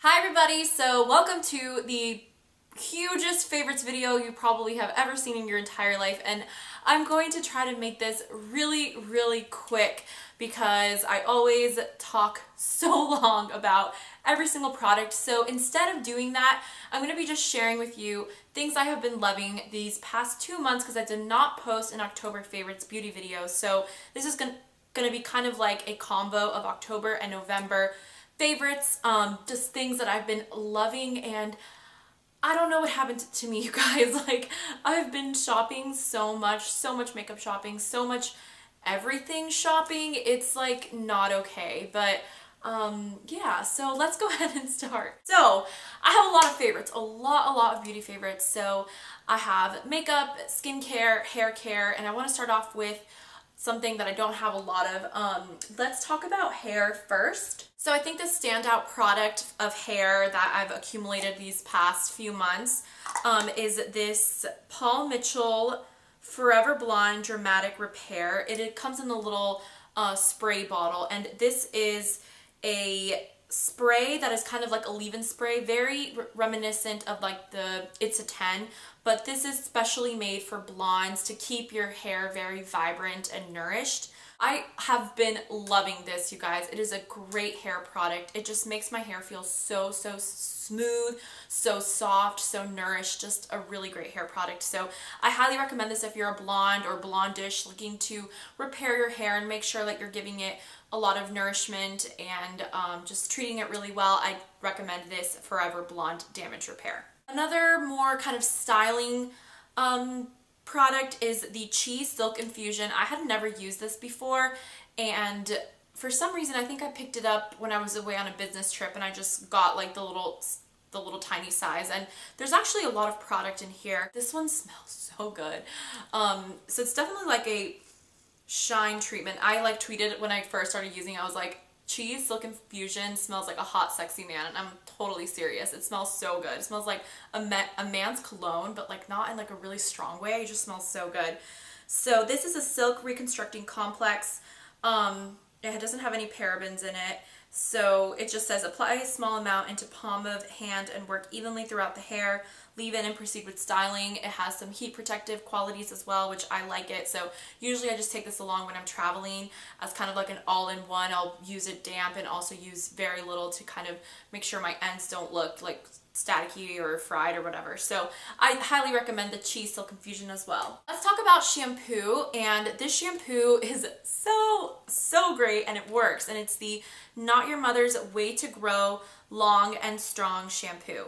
Hi everybody, so welcome to the hugest favorites video you probably have ever seen in your entire life, and I'm going to try to make this really quick because I always talk so long about every single product. So instead of doing that, I'm going to be just sharing with you things I have been loving these past 2 months because I did not post an October favorites beauty video. So this is going to be kind of like a combo of October and November favorites, just things that I've been loving. And I don't know what happened to me, you guys. Like, I've been shopping so much makeup shopping, so much everything shopping. It's like not okay, but yeah, so let's go ahead and start. So I have a lot of favorites, a lot of beauty favorites. So I have makeup, skincare, hair care, and I want to start off with something that I don't have a lot of. Let's talk about hair first. So I think the standout product of hair that I've accumulated these past few months is this Paul Mitchell Forever Blonde Dramatic Repair. It comes in a little spray bottle, and this is a spray that is kind of like a leave-in spray, very reminiscent of like the It's a 10, but this is specially made for blondes to keep your hair very vibrant and nourished. I have been loving this, you guys. It is a great hair product. It just makes my hair feel so smooth, so soft, so nourished. Just a really great hair product. So I highly recommend this if you're a blonde or blondish looking to repair your hair and make sure that you're giving it a lot of nourishment and just treating it really well. I recommend this Forever Blonde Damage Repair. Another more kind of styling product is the Cheese Silk Infusion. I had never used this before, and for some reason I think I picked it up when I was away on a business trip, and I just got like the little tiny size, and there's actually a lot of product in here. This one smells so good. So it's definitely like a shine treatment. I like tweeted when I first started using it, I was like, Cheese Silk Infusion smells like a hot sexy man, and I'm totally serious. It smells so good. It smells like a man's cologne, but like not in like a really strong way. It just smells so good. So this is a silk reconstructing complex. It doesn't have any parabens in it. So it just says apply a small amount into palm of hand and work evenly throughout the hair. Leave in and proceed with styling. It has some heat protective qualities as well, which I like it. So usually I just take this along when I'm traveling as kind of like an all-in-one. I'll use it damp and also use very little to kind of make sure my ends don't look like staticky or fried or whatever. So I highly recommend the Cheese Silk Infusion as well. Let's talk about shampoo, and this shampoo is so great and it works, and it's the Not Your Mother's Way to Grow Long and Strong Shampoo.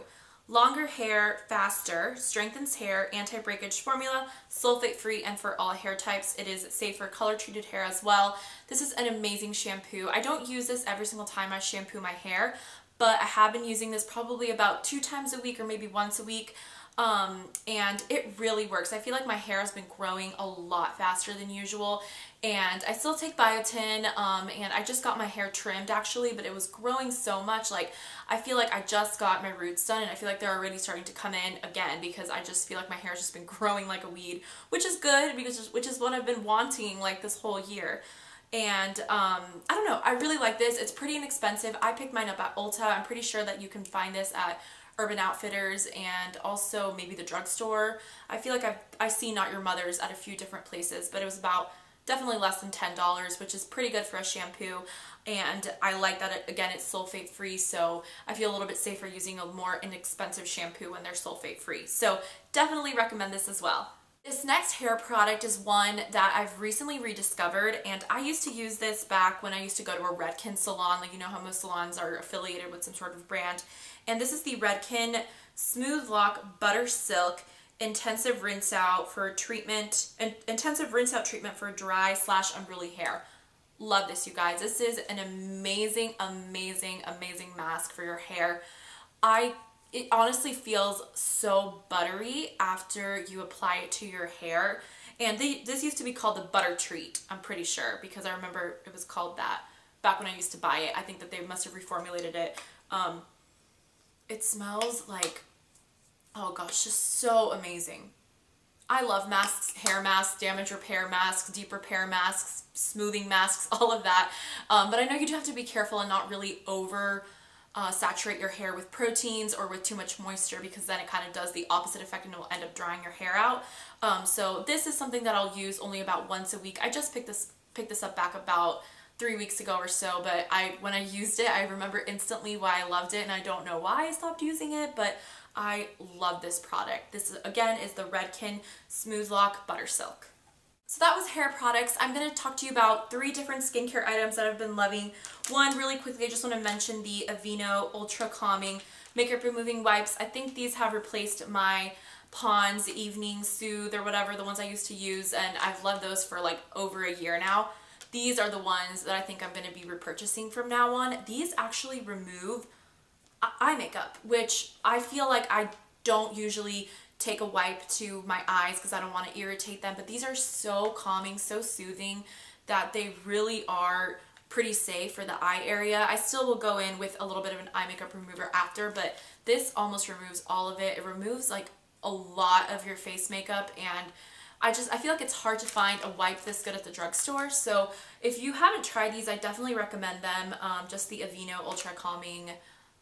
Longer hair, faster, strengthens hair, anti-breakage formula, sulfate-free, and for all hair types. It is safe for color-treated hair as well. This is an amazing shampoo. I don't use this every single time I shampoo my hair, but I have been using this probably about 2 times a week or maybe once a week. And it really works. I feel like my hair has been growing a lot faster than usual, and I still take biotin, and I just got my hair trimmed actually, but it was growing so much. Like, I feel like I just got my roots done, and I feel like they're already starting to come in again because I just feel like my hair has just been growing like a weed, which is good because which is what I've been wanting like this whole year. And I don't know, I really like this. It's pretty inexpensive. I picked mine up at Ulta. I'm pretty sure that you can find this at Urban Outfitters and also maybe the drugstore. I feel like I see Not Your Mother's at a few different places, but it was about definitely less than $10, which is pretty good for a shampoo. And I like that again, it's sulfate free, so I feel a little bit safer using a more inexpensive shampoo when they're sulfate free. So definitely recommend this as well. This next hair product is one that I've recently rediscovered, and I used to use this back when I used to go to a Redken salon. Like, you know how most salons are affiliated with some sort of brand. And this is the Redken Smooth Lock Butter Silk Intensive Rinse Out treatment for dry / unruly hair. Love this, you guys. This is an amazing mask for your hair. It honestly feels so buttery after you apply it to your hair. And this used to be called the Butter Treat, I'm pretty sure, because I remember it was called that back when I used to buy it. I think that they must have reformulated it. It smells like, oh gosh, just so amazing. I love masks, hair masks, damage repair masks, deep repair masks, smoothing masks, all of that. But I know you do have to be careful and not really over saturate your hair with proteins or with too much moisture, because then it kind of does the opposite effect and it will end up drying your hair out. So this is something that I'll use only about once a week. I just picked this up back about 3 weeks ago or so, but when I used it, I remember instantly why I loved it, and I don't know why I stopped using it, but I love this product. This, again, is the Redken Smooth Lock Butter Silk. So that was hair products. I'm going to talk to you about 3 different skincare items that I've been loving. One, really quickly, I just want to mention the Aveeno Ultra Calming Makeup Removing Wipes. I think these have replaced my Pond's Evening Soothe or whatever, the ones I used to use, and I've loved those for like over a year now. These are the ones that I think I'm going to be repurchasing from now on. These actually remove eye makeup, which I feel like I don't usually take a wipe to my eyes because I don't want to irritate them, but these are so calming, so soothing, that they really are pretty safe for the eye area. I still will go in with a little bit of an eye makeup remover after, but this almost removes all of it. It removes like a lot of your face makeup, and I feel like it's hard to find a wipe this good at the drugstore. So if you haven't tried these, I definitely recommend them. Just the Aveeno Ultra Calming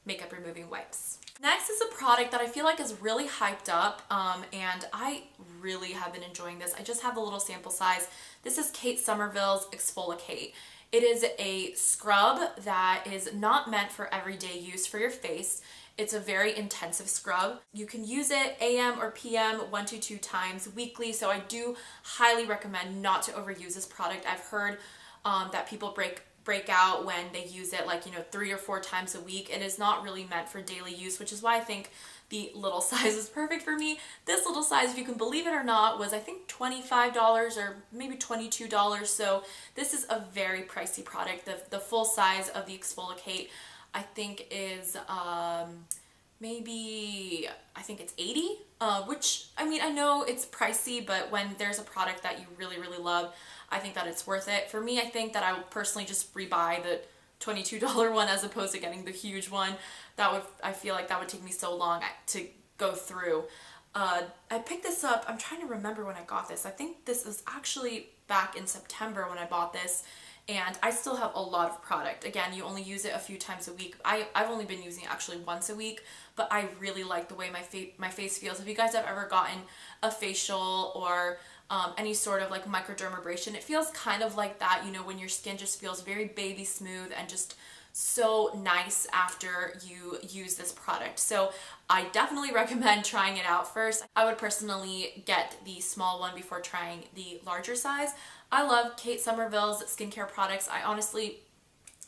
Makeup Removing Wipes. Next is a product that I feel like is really hyped up, and I really have been enjoying this. I just have a little sample size. This is Kate Somerville's Exfolikate. It is a scrub that is not meant for everyday use for your face. It's a very intensive scrub. You can use it AM or PM 1 to 2 times weekly, so I do highly recommend not to overuse this product. I've heard that people break out when they use it, like, 3 or 4 times a week. It is not really meant for daily use, which is why I think the little size is perfect for me. This little size, if you can believe it or not, was I think $25 or maybe $22. So this is a very pricey product. The full size of the Exfolikate, I think, is maybe, I think it's $80, which, I mean, I know it's pricey, but when there's a product that you really, really love, I think that it's worth it. For me, I think that I would personally just rebuy the $22 one as opposed to getting the huge one. I feel like that would take me so long to go through. I picked this up, I'm trying to remember when I got this. I think this is actually back in September when I bought this, and I still have a lot of product. Again, you only use it a few times a week. I've only been using it actually once a week, but I really like the way my face feels. If you guys have ever gotten a facial or any sort of like microdermabrasion, it feels kind of like that, when your skin just feels very baby smooth and just so nice after you use this product. So I definitely recommend trying it out first. I would personally get the small one before trying the larger size. I love Kate Somerville's skincare products. I honestly,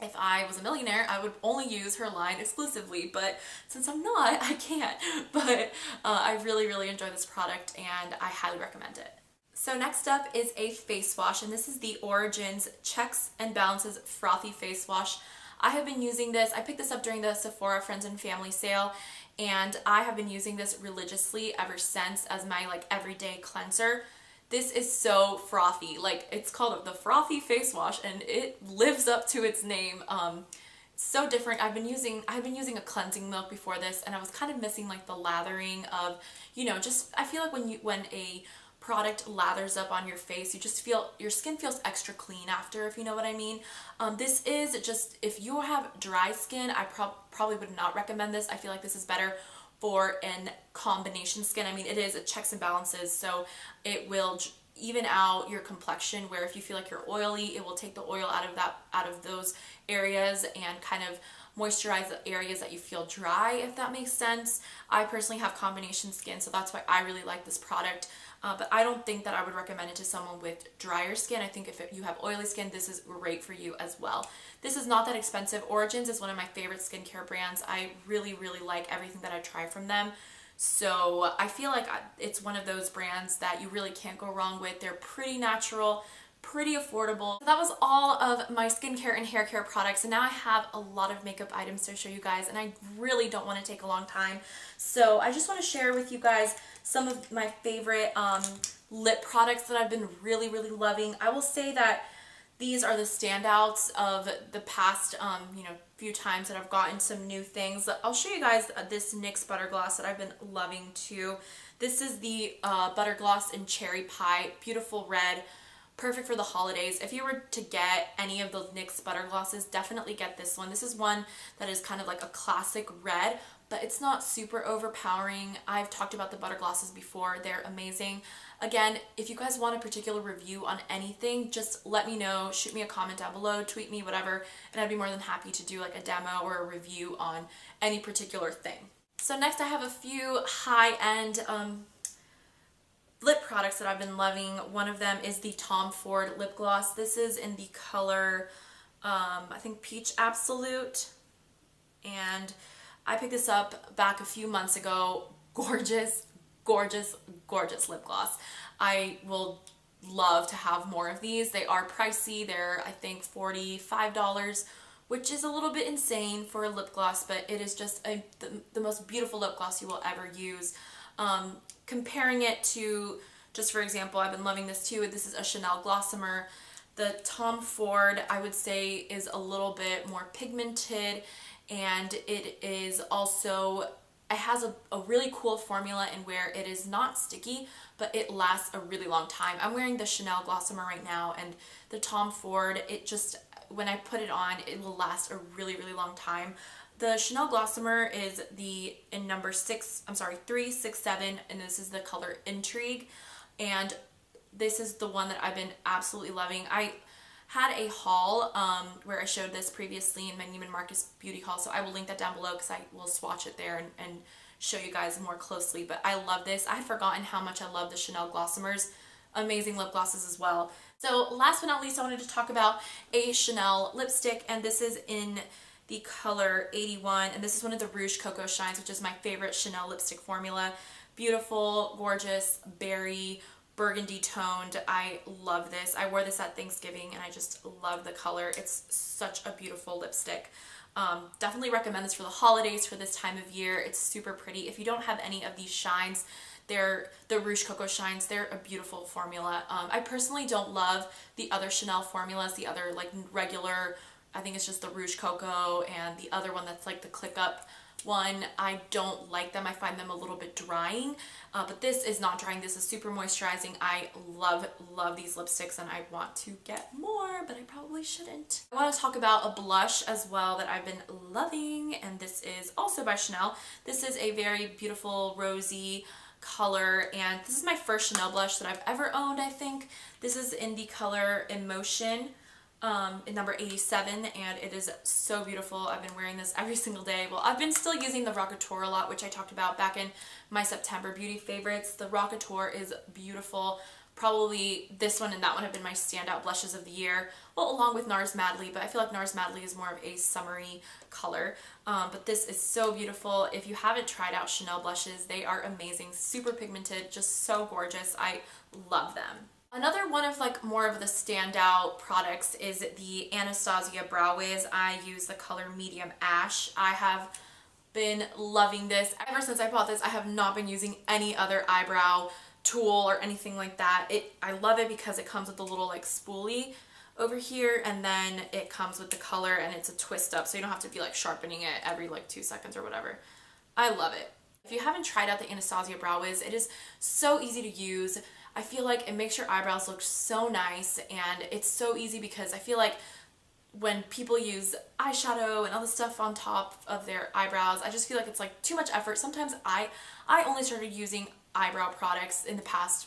if I was a millionaire, I would only use her line exclusively, but since I'm not, I can't. But I really, really enjoy this product, and I highly recommend it. So next up is a face wash, and this is the Origins Checks and Balances Frothy Face Wash. I have been using this. I picked this up during the Sephora Friends and Family sale, and I have been using this religiously ever since as my like everyday cleanser. This is so frothy. Like, it's called the Frothy Face Wash, and it lives up to its name. So different. I've been using a cleansing milk before this, and I was kind of missing like the lathering of, just I feel like when a product lathers up on your face, you just feel your skin feels extra clean after, if you know what I mean. This is just, if you have dry skin, I probably would not recommend this. I feel like this is better for an combination skin. I mean, it is a checks and balances, so it will even out your complexion, where if you feel like you're oily, it will take the oil out of those areas and kind of moisturize the areas that you feel dry, if that makes sense. I personally have combination skin, so that's why I really like this product. But I don't think that I would recommend it to someone with drier skin. I think if you have oily skin, this is great for you as well. This is not that expensive. Origins is one of my favorite skincare brands. I really, really like everything that I try from them. So I feel like it's one of those brands that you really can't go wrong with. They're pretty natural, pretty affordable. So that was all of my skincare and hair care products, and now I have a lot of makeup items to show you guys, and I really don't want to take a long time. So I just want to share with you guys some of my favorite lip products that I've been really, really loving. I will say that these are the standouts of the past few times that I've gotten some new things. I'll show you guys this NYX Butter Gloss that I've been loving too. This is the Butter Gloss in Cherry Pie, beautiful red perfect for the holidays. If you were to get any of the NYX butter glosses, definitely get this one. This is one that is kind of like a classic red, but it's not super overpowering. I've talked about the butter glosses before. They're amazing. Again, if you guys want a particular review on anything, just let me know. Shoot me a comment down below, tweet me, whatever, and I'd be more than happy to do like a demo or a review on any particular thing. So next I have a few high-end lip products that I've been loving. One of them is the Tom Ford lip gloss. This is in the color, I think Peach Absolute, and I picked this up back a few months ago. Gorgeous, gorgeous, gorgeous lip gloss. I will love to have more of these. They are pricey. They're, I think, $45, which is a little bit insane for a lip gloss, but it is just the most beautiful lip gloss you will ever use. Comparing it to, just for example, I've been loving this too. This is a Chanel Glossimer. The Tom Ford, I would say, is a little bit more pigmented, and it is also, it has a really cool formula in where it is not sticky, but it lasts a really long time. I'm wearing the Chanel Glossimer right now, and the Tom Ford, it just, when I put it on, it will last a really, really long time. The Chanel Glossimer is in number 367, and this is the color Intrigue, and this is the one that I've been absolutely loving. I had a haul where I showed this previously in my Neiman Marcus beauty haul, so I will link that down below because I will swatch it there and show you guys more closely. But I love this. I had forgotten how much I love the Chanel Glossimers. Amazing lip glosses as well. So last but not least, I wanted to talk about a Chanel lipstick, and this is in the color 81, and this is one of the Rouge Coco Shines, which is my favorite Chanel lipstick formula. Beautiful, gorgeous, berry, burgundy toned. I love this. I wore this at Thanksgiving and I just love the color. It's such a beautiful lipstick. Definitely recommend this for the holidays, for this time of year. It's super pretty. If you don't have any of these shines, they're the Rouge Coco Shines. They're a beautiful formula. I personally don't love the other Chanel formulas, the other like regular, I think it's just the Rouge Coco and the other one that's like the click up one. I don't like them. I find them a little bit drying, but this is not drying. This is super moisturizing. I love these lipsticks and I want to get more, but I probably shouldn't. I want to talk about a blush as well that I've been loving, and this is also by Chanel. This is a very beautiful rosy color, and this is my first Chanel blush that I've ever owned, I think. This is in the color Emotion. In number 87, and it is so beautiful. I've been wearing this every single day. Well, I've been still using the Rockateur a lot, which I talked about back in my September beauty favorites. The Rockateur is beautiful. Probably this one and that one have been my standout blushes of the year. Well, along with NARS Madly, but I feel like NARS Madly is more of a summery color. But this is so beautiful. If you haven't tried out Chanel blushes, they are amazing. Super pigmented, just so gorgeous. I love them. Another one of like more of the standout products is the Anastasia Brow Wiz. I use the color Medium Ash. I have been loving this. Ever since I bought this, I have not been using any other eyebrow tool or anything like that. I love it because it comes with a little like spoolie over here, and then it comes with the color and it's a twist up, so you don't have to be like sharpening it every like 2 seconds or whatever. I love it. If you haven't tried out the Anastasia Brow Wiz, it is so easy to use. I feel like it makes your eyebrows look so nice, and it's so easy because I feel like when people use eyeshadow and other stuff on top of their eyebrows, I just feel like it's like too much effort. Sometimes I only started using eyebrow products in the past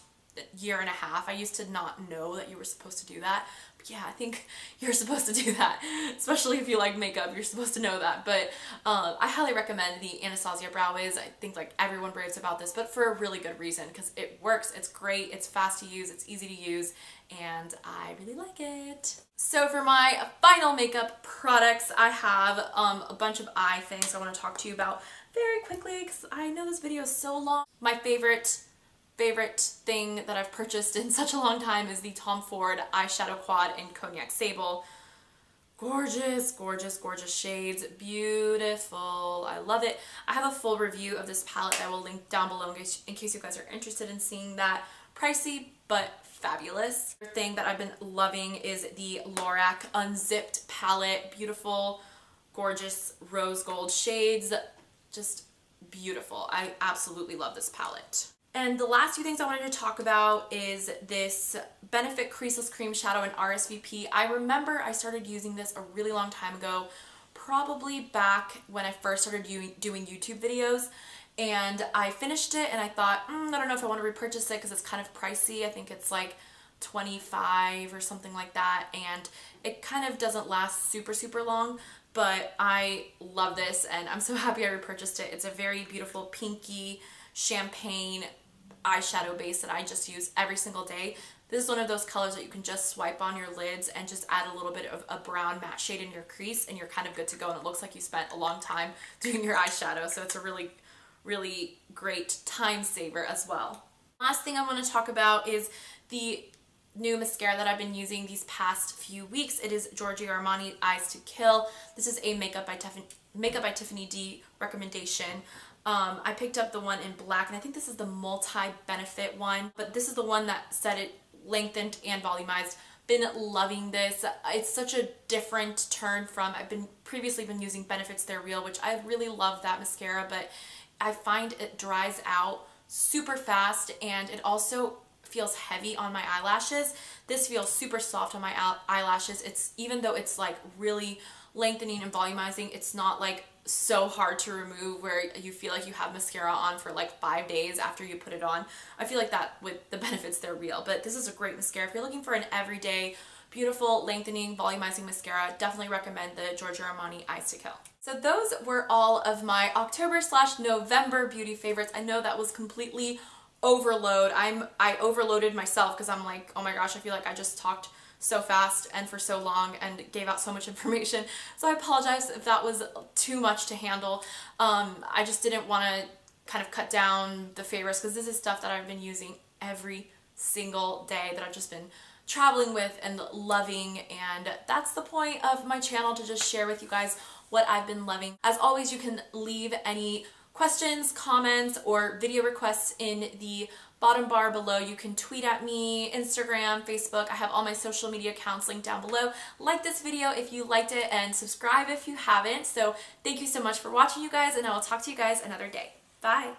year and a half. I used to not know that you were supposed to do that. But yeah, I think you're supposed to do that, especially if you like makeup. You're supposed to know that. But I highly recommend the Anastasia Brow Wiz. I think like everyone raves about this, but for a really good reason, because it works. It's great. It's fast to use. It's easy to use, and I really like it. So for my final makeup products, I have a bunch of eye things I want to talk to you about very quickly because I know this video is so long. My favorite thing that I've purchased in such a long time is the Tom Ford eyeshadow quad in Cognac Sable. Gorgeous, gorgeous, gorgeous shades. Beautiful. I love it. I have a full review of this palette that I will link down below in case you guys are interested in seeing that. Pricey, but fabulous. The thing that I've been loving is the Lorac Unzipped palette. Beautiful, gorgeous rose gold shades. Just beautiful. I absolutely love this palette. And the last two things I wanted to talk about is this Benefit Creaseless Cream Shadow in R.S.V.P. I remember I started using this a really long time ago, probably back when I first started doing YouTube videos, and I finished it and I thought, I don't know if I want to repurchase it because it's kind of pricey. I think it's like $25 or something like that, and it kind of doesn't last super long, but I love this and I'm so happy I repurchased it. It's a very beautiful pinky champagne eyeshadow base that I just use every single day. This is one of those colors that you can just swipe on your lids and just add a little bit of a brown matte shade in your crease and you're kind of good to go, and it looks like you spent a long time doing your eyeshadow, so it's a really great time saver as well. Last thing I want to talk about is the new mascara that I've been using these past few weeks. It is Giorgio Armani Eyes to Kill. This is a Makeup by Tiffany D recommendation. I picked up the one in black, and I think this is the multi-benefit one, but this is the one that said it lengthened and volumized. Been loving this. It's such a different turn from, I've previously been using Benefits They're Real, which I really love that mascara, but I find it dries out super fast and it also feels heavy on my eyelashes. This feels super soft on my eyelashes. Even though it's like really lengthening and volumizing, it's not like so hard to remove where you feel like you have mascara on for like 5 days after you put it on. I feel like that with the Benefits They're Real, but this is a great mascara. If you're looking for an everyday, beautiful, lengthening, volumizing mascara, definitely recommend the Giorgio Armani Eyes to Kill. So those were all of my October/November beauty favorites. I know that was completely overload. I overloaded myself because I'm like, oh my gosh, I feel like I just talked so fast and for so long and gave out so much information. So I apologize if that was too much to handle. I just didn't want to kind of cut down the favorites because this is stuff that I've been using every single day that I've just been traveling with and loving, and that's the point of my channel, to just share with you guys what I've been loving. As always, you can leave any questions, comments, or video requests in the bottom bar below. You can tweet at me, Instagram, Facebook. I have all my social media accounts linked down below. Like this video if you liked it and subscribe if you haven't. So thank you so much for watching, you guys, and I will talk to you guys another day. Bye!